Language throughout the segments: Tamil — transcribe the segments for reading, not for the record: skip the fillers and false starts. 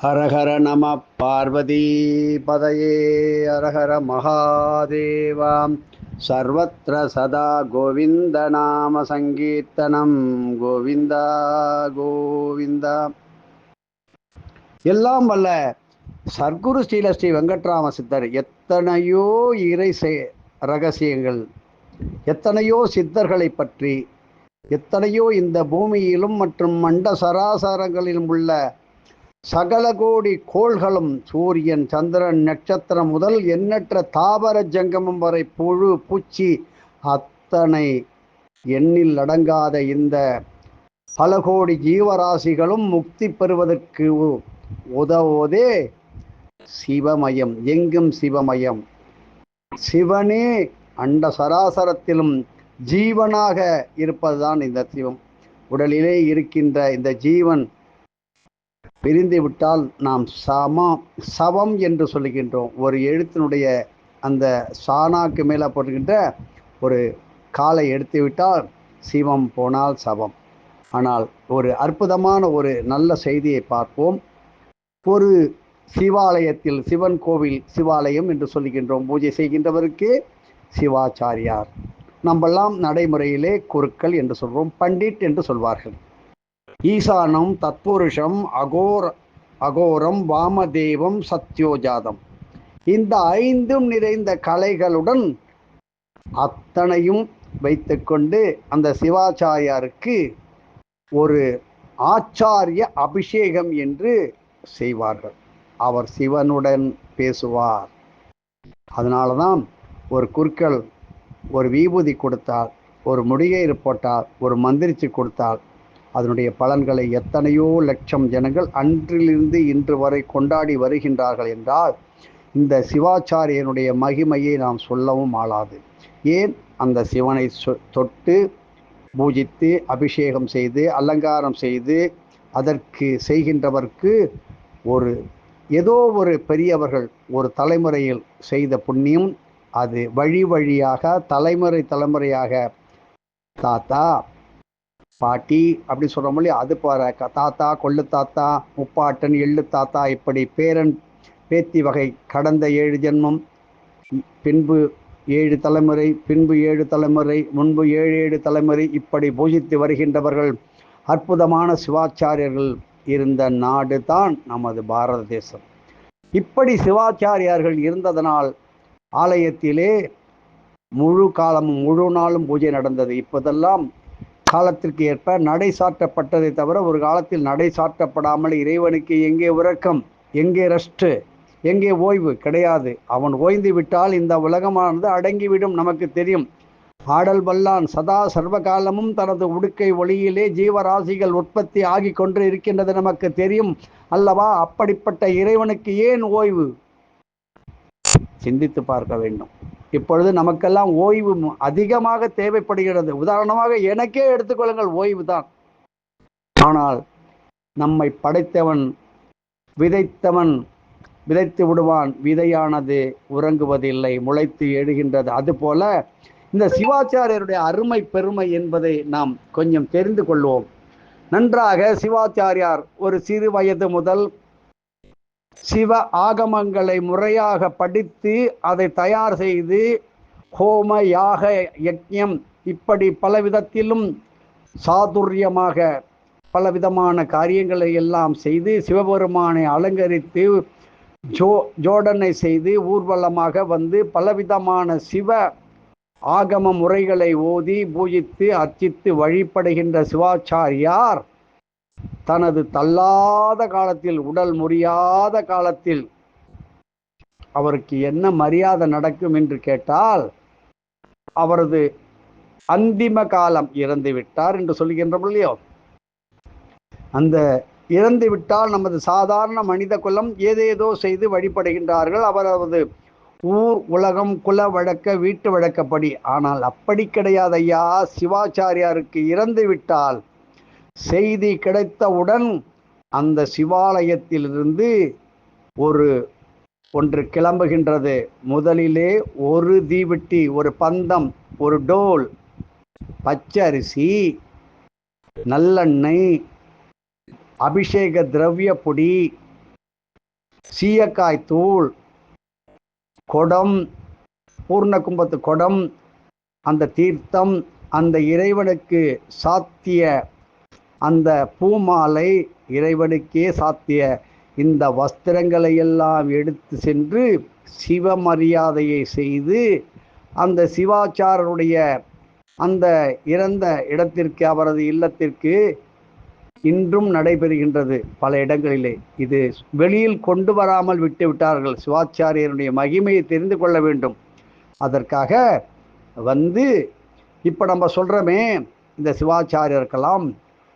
ஹரஹர நம பார்வதி பதையே ஹரஹர மகாதேவாம் சர்வத்ர சதா கோவிந்த நாம சங்கீர்த்தனம் கோவிந்தா கோவிந்தா. எல்லாம் வல்ல சர்க்குரு ஸ்ரீ வெங்கட்ராம சித்தர் எத்தனையோ இறை ரகசியங்கள், எத்தனையோ சித்தர்களை பற்றி, எத்தனையோ இந்த பூமியிலும் மற்றும் மண்ட சராசரங்களிலும் உள்ள சகல கோடி கோள்களும், சூரியன், சந்திரன், நட்சத்திரம் முதல் எண்ணற்ற தாவர ஜங்கமம் வரை, புழு பூச்சி அத்தனை எண்ணில் அடங்காத இந்த பல கோடி ஜீவராசிகளும் முக்தி பெறுவதற்கு உதவுவதே சிவமயம். எங்கும் சிவமயம். சிவனே அண்ட சராசரத்திலும் ஜீவனாக இருப்பதுதான் இந்த சிவம். உடலிலே இருக்கின்ற இந்த ஜீவன் பிரிந்து விட்டால் நாம் சவம் என்று சொல்லுகின்றோம். ஒரு எழுத்தினுடைய அந்த சாணாக்கு மேலே போட்டுக்கின்ற ஒரு காலை எடுத்து விட்டால் சிவம் போனால் சவம். ஆனால் ஒரு அற்புதமான ஒரு நல்ல செய்தியை பார்ப்போம். ஒரு சிவாலயத்தில், சிவன் கோவில் சிவாலயம் என்று சொல்லுகின்றோம், பூஜை செய்கின்றவருக்கு சிவாச்சாரியார். நம்மெல்லாம் நடைமுறையிலே குருக்கள் என்று சொல்வோம், பண்டிட் என்று சொல்வார்கள். ஈசானம், தத்புருஷம், அகோரம், வாமதேவம், சத்யோஜாதம், இந்த ஐந்தும் நிறைந்த கலைகளுடன் அத்தனையும் வைத்துக்கொண்டு அந்த சிவாச்சாரியாருக்கு ஒரு ஆச்சாரிய அபிஷேகம் என்று செய்வார்கள். அவர் சிவனுடன் பேசுவார். அதனால்தான் ஒரு குருக்கள் ஒரு விபூதி கொடுத்தால், ஒரு முடிகயிறு போட்டால், ஒரு மந்திரிச்சு கொடுத்தால் அதனுடைய பலன்களை எத்தனையோ லட்சம் ஜனங்கள் அன்றிலிருந்து இன்று வரை கொண்டாடி வருகின்றார்கள் என்றால் இந்த சிவாச்சாரியனுடைய மகிமையை நாம் சொல்லவும் ஆளாது. ஏன்? அந்த சிவனை தொட்டு பூஜித்து அபிஷேகம் செய்து அலங்காரம் செய்து அதற்கு செய்கின்றவர்க்கு ஏதோ ஒரு பெரியவர்கள் ஒரு தலைமுறையில் செய்த புண்ணியம் அது வழி வழியாக தலைமுறையாக தாத்தா பாட்டி அப்படி சொல்கிறோம் இல்லையா, அது போகிற தாத்தா, கொள்ளு தாத்தா, முப்பாட்டன், எள்ளு தாத்தா, இப்படி பேரன் பேத்தி வகை கடந்த 7 ஜென்மம், பின்பு 7 தலைமுறை, பின்பு 7 தலைமுறை, முன்பு 7 தலைமுறை, இப்படி பூஜித்து வருகின்றவர்கள் அற்புதமான சிவாச்சாரியர்கள் இருந்த நாடு தான் நமது பாரத தேசம். இப்படி சிவாச்சாரியார்கள் இருந்ததனால் ஆலயத்திலே முழு காலமும் முழு நாளும் பூஜை நடந்தது. இப்போதெல்லாம் காலத்திற்கு ஏற்ப நடை சாற்றப்பட்டதை தவிர ஒரு காலத்தில் நடை சாற்றப்படாமல் இறைவனுக்கு எங்கே உறக்கம், எங்கே ரெஸ்ட், எங்கே ஓய்வு கிடையாது. அவன் ஓய்ந்து விட்டால் இந்த உலகமானது அடங்கிவிடும். நமக்கு தெரியும். ஆடல் வல்லான் சதா சர்வகாலமும் தனது உடுக்கை ஒளியிலே ஜீவராசிகள் உற்பத்தி ஆகி கொண்டு இருக்கின்றது நமக்கு தெரியும் அல்லவா? அப்படிப்பட்ட இறைவனுக்கு ஏன் ஓய்வு? சிந்தித்து பார்க்க வேண்டும். இப்பொழுது நமக்கெல்லாம் ஓய்வு அதிகமாக தேவைப்படுகிறது. உதாரணமாக எனக்கே எடுத்துக்கொள்ளுங்கள், ஓய்வு தான். ஆனால் நம்மை படைத்தவன் விதைத்தவன் விதைத்து விடுவான். விதையானது உறங்குவதில்லை, முளைத்து எழுகின்றது. அதுபோல இந்த சிவாச்சாரியருடைய அருமை பெருமை என்பதை நாம் கொஞ்சம் தெரிந்து கொள்வோம். நன்றாக சிவாச்சாரியார் ஒரு சிறு வயது முதல் சிவ ஆகமங்களை முறையாக படித்து அதை தயார் செய்து ஹோம யாக யஜ்ஞம் இப்படி பலவிதத்திலும் சாதுரியமாக பலவிதமான காரியங்களை எல்லாம் செய்து சிவபெருமானை அலங்கரித்து ஜோடனை செய்து ஊர்வலமாக வந்து பலவிதமான சிவ ஆகம முறைகளை ஓதி பூஜித்து அர்ச்சித்து வழிபடுகின்ற சிவாச்சாரியார் தனது தள்ளாத காலத்தில், உடல் முறியாத காலத்தில் அவருக்கு என்ன மரியாதை நடக்கும் என்று கேட்டால், அவரது அந்திம காலம், இறந்து விட்டார் என்று சொல்கின்றோம் இல்லையோ, அந்த இறந்து விட்டால் நமது சாதாரண மனித குலம் ஏதேதோ செய்து வழிபடுகின்றார்கள் அவரது ஊர் உலகம் குல வழக்க வீட்டு வழக்கப்படி. ஆனால் அப்படி கிடையாது ஐயா. சிவாச்சாரியாருக்கு இறந்து விட்டால் செய்தி கிடைத்தவுடன் அந்த சிவாலயத்திலிருந்து ஒன்று கிளம்புகின்றது. முதலிலே ஒரு தீவெட்டி, ஒரு பந்தம், ஒரு டோல், பச்சரிசி, நல்லெண்ணெய், அபிஷேக திரவிய பொடி, சீயக்காய் தூள், குடம், பூர்ண கும்பத்து குடம், அந்த தீர்த்தம், அந்த இறைவனுக்கு சாத்திய அந்த பூமாலை, இறைவனுக்கே சாத்திய இந்த வஸ்திரங்களை எல்லாம் எடுத்து சென்று சிவமரியாதையை செய்து அந்த சிவாச்சாரருடைய அந்த இறந்த இடத்திற்கு, அவரது இல்லத்திற்கு இன்றும் நடைபெறுகின்றது பல இடங்களிலே. இது வெளியில் கொண்டு வராமல் விட்டு விட்டார்கள். சிவாச்சாரியருடைய மகிமையை தெரிந்து கொள்ள வேண்டும். அதற்காக வந்து இப்போ நம்ம சொல்கிறோமே, இந்த சிவாச்சாரியருக்கெல்லாம்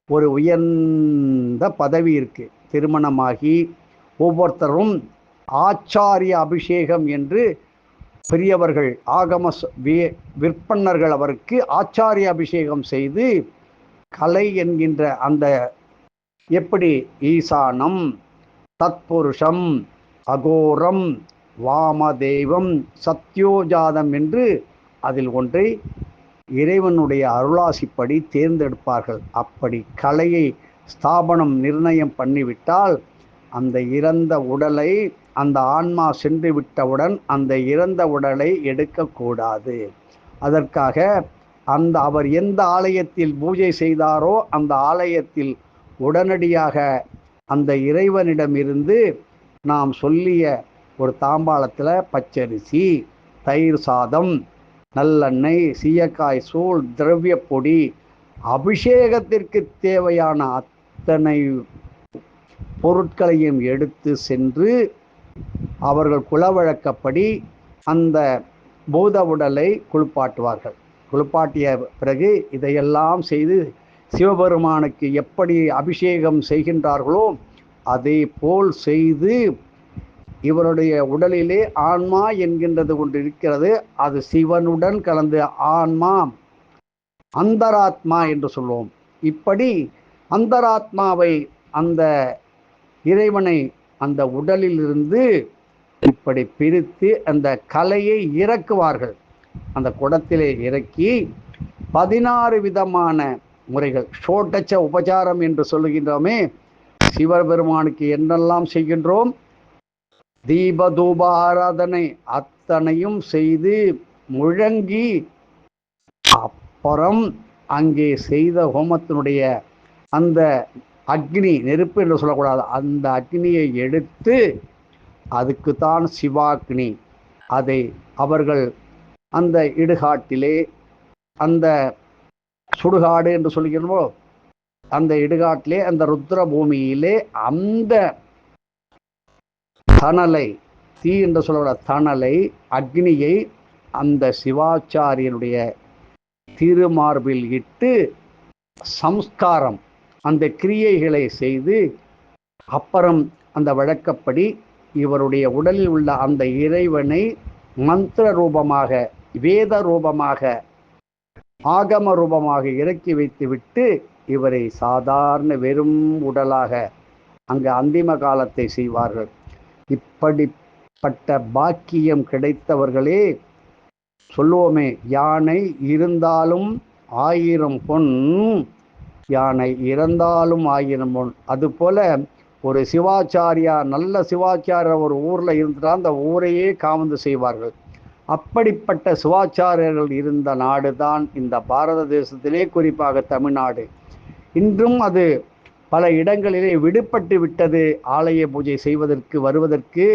ஒரு உயர்ந்த பதவி இருக்குது. திருமணமாகி ஒவ்வொருத்தரும் ஆச்சாரிய அபிஷேகம் என்று பெரியவர்கள் ஆகம விற்பன்னர்கள் அவருக்கு ஆச்சாரிய அபிஷேகம் செய்து கலை என்கின்ற அந்த எப்படி ஈசானம், தத்புருஷம், அகோரம், வாமதேவம், சத்யோஜாதம் என்று அதில் ஒன்றை இறைவனுடைய அருளாசிப்படி தேர்ந்தெடுப்பார்கள். அப்படி கலையை ஸ்தாபனம் நிர்ணயம் பண்ணிவிட்டால் அந்த இறந்த உடலை, அந்த ஆன்மா சென்று விட்டவுடன் அந்த இறந்த உடலை எடுக்கக்கூடாது. அதற்காக அந்த அவர் எந்த ஆலயத்தில் பூஜை செய்தாரோ அந்த ஆலயத்தில் உடனடியாக அந்த இறைவனிடமிருந்து நாம் சொல்லிய ஒரு தாம்பாளத்தில் பச்சரிசி, தயிர் சாதம், நல்லெண்ணெய், சீயக்காய் சூள், திரவிய பொடி, அபிஷேகத்திற்கு தேவையான அத்தனை பொருட்களையும் எடுத்து சென்று அவர்கள் குலவழக்கப்படி அந்த பூத உடலை குளிப்பாட்டுவார்கள். குளிப்பாட்டிய பிறகு இதையெல்லாம் செய்து சிவபெருமானுக்கு எப்படி அபிஷேகம் செய்கின்றார்களோ அதே போல் செய்து இவருடைய உடலிலே ஆன்மா என்கின்றது ஒன்று இருக்கிறது. அது சிவனுடன் கலந்து ஆன்மா, அந்தராத்மா என்று சொல்லுவோம். இப்படி அந்தராத்மாவை, அந்த இறைவனை அந்த உடலிலிருந்து இப்படி பிரித்து அந்த கலையை இறக்குவார்கள். அந்த குடத்திலே இறக்கி 16 விதமான முறைகள், ஷோடச்ச உபசாரம் என்று சொல்லுகின்றோமே, சிவபெருமானுக்கு என்னெல்லாம் செய்கின்றோம், தீப தூப ஆராதனை அத்தனையும் செய்து முழங்கி, அப்புறம் அங்கே செய்த ஹோமத்தினுடைய அந்த அக்னி, நெருப்பு என்று சொல்லக்கூடாது, அந்த அக்னியை எடுத்து அதுக்குத்தான் சிவாக்னி, அதை அவர்கள் அந்த இடுகாட்டிலே, அந்த சுடுகாடு என்று சொல்கிறோம், அந்த இடுகாட்டிலே, அந்த ருத்ர பூமியிலே அந்த தணலை, தீ என்று சொல்லக்கூடாது, தணலை, அக்னியை அந்த சிவாச்சாரியனுடைய திருமார்பில் இட்டு சம்ஸ்காரம், அந்த கிரியைகளை செய்து அப்புறம் அந்த வழக்கப்படி இவருடைய உடலில் உள்ள அந்த இறைவனை மந்திர ரூபமாக, வேத ரூபமாக, ஆகம ரூபமாக இறக்கி வைத்துவிட்டு இவரை சாதாரண வெறும் உடலாக அங்கு அந்திம காலத்தை செய்வார்கள். இப்படிப்பட்ட பாக்கியம் கிடைத்தவர்களே சொல்லுவோமே, யானை இருந்தாலும் 1000 பொன், யானை இறந்தாலும் 1000 பொன். அதுபோல ஒரு சிவாச்சாரியா, நல்ல சிவாச்சாரியர் ஒரு ஊரில் இருந்துட்டால் அந்த ஊரையே காவந்து செய்வார்கள். அப்படிப்பட்ட சிவாச்சாரியர்கள் இருந்த நாடு தான் இந்த பாரத தேசத்திலே, குறிப்பாக தமிழ்நாடு. இன்றும் அது பல இடங்களிலே விடுபட்டு விட்டது. ஆலய பூஜை செய்வதற்கு வருவதற்கு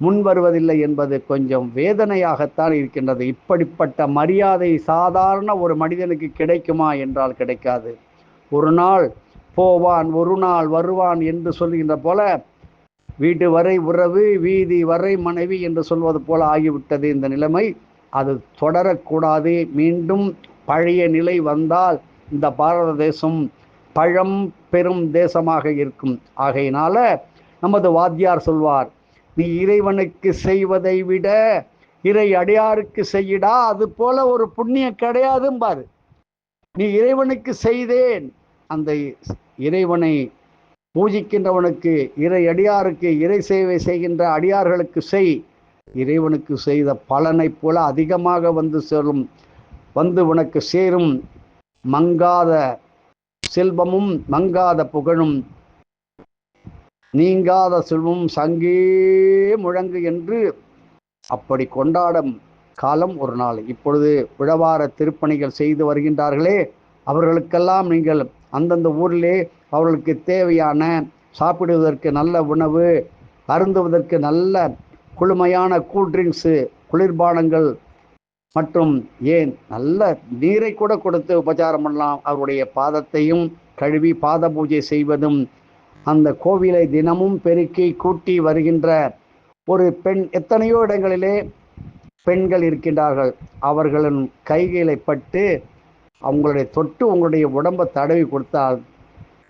முன் வருவதில்லை என்பது கொஞ்சம் வேதனையாகத்தான் இருக்கின்றது. இப்படிப்பட்ட மரியாதை சாதாரண ஒரு மனிதனுக்கு கிடைக்குமா என்றால் கிடைக்காது. ஒரு நாள் போவான், ஒரு நாள் வருவான் என்று சொல்கின்ற போல, வீடு வரை உறவு, வீதி வரை மனைவி என்று சொல்வது போல ஆகிவிட்டது இந்த நிலைமை. அது தொடரக்கூடாது. மீண்டும் பழைய நிலை வந்தால் இந்த பாரத தேசம் பழம் பெரும் தேசமாக இருக்கும். ஆகையினால நமது வாத்தியார் சொல்வார், நீ இறைவனுக்கு செய்வதை விட இறை அடியாருக்கு செய்யடா, அது போல ஒரு புண்ணியம் கிடையாதும்பாரு. நீ இறைவனுக்கு செய்தேன், அந்த இறைவனை பூஜிக்கின்றவனுக்கு, இறை அடியாருக்கு, இறை சேவை செய்கின்ற அடியார்களுக்கு செய். இறைவனுக்கு செய்த பலனை போல அதிகமாக வந்து சேரும், வந்து உனக்கு சேரும். மங்காத செல்வமும் மங்காத புகழும் நீங்காத செல்வம் சங்கே முழங்கு என்று அப்படி கொண்டாடும் காலம் ஒரு நாள். இப்பொழுது விழவார திருப்பணிகள் செய்து வருகின்றார்களே, அவர்களுக்கெல்லாம் நீங்கள் அந்தந்த ஊரிலே அவர்களுக்கு தேவையான சாப்பிடுவதற்கு நல்ல உணவு, அருந்துவதற்கு நல்ல குளுமையான கூல்ட்ரிங்க்ஸு, குளிர்பானங்கள் மற்றும் ஏன் நல்ல நீரை கூட கொடுத்து உபச்சாரம் பண்ணலாம். அவருடைய பாதத்தையும் கழுவி பாத பூஜை செய்வதும், அந்த கோவிலை தினமும் பெருக்கி கூட்டி வருகின்ற ஒரு பெண், எத்தனையோ இடங்களிலே பெண்கள் இருக்கின்றார்கள். அவர்களின் கைகளை பட்டு அவங்களுடைய தொட்டு உங்களுடைய உடம்பை தடவி கொடுத்தால்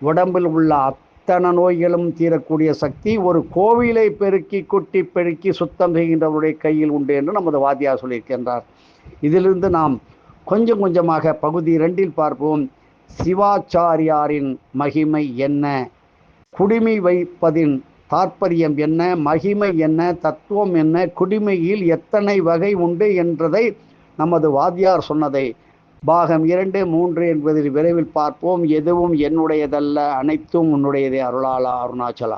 உடம்பில் உள்ள அத்தனை நோய்களும் தீரக்கூடிய சக்தி ஒரு கோவிலை பெருக்கி குட்டி பெருக்கி சுத்தம் செய்கின்றவருடைய கையில் உண்டு என்று நமது வாத்தியார் சொல்லியிருக்கின்றார். இதிலிருந்து நாம் கொஞ்சம் கொஞ்சமாக பகுதி 2இல் பார்ப்போம். சிவாச்சாரியாரின் மகிமை என்ன, குடிமை வைப்பதின் தாற்பயம் என்ன, மகிமை என்ன, தத்துவம் என்ன, குடிமையில் எத்தனை வகை உண்டு என்றதை நமது வாத்தியார் சொன்னதை பாகம் 2, 3 என்பதில் விரைவில் பார்ப்போம். எதுவும் என்னுடையதல்ல, அனைத்தும் உன்னுடையதே அருளாளா அருணாச்சலா.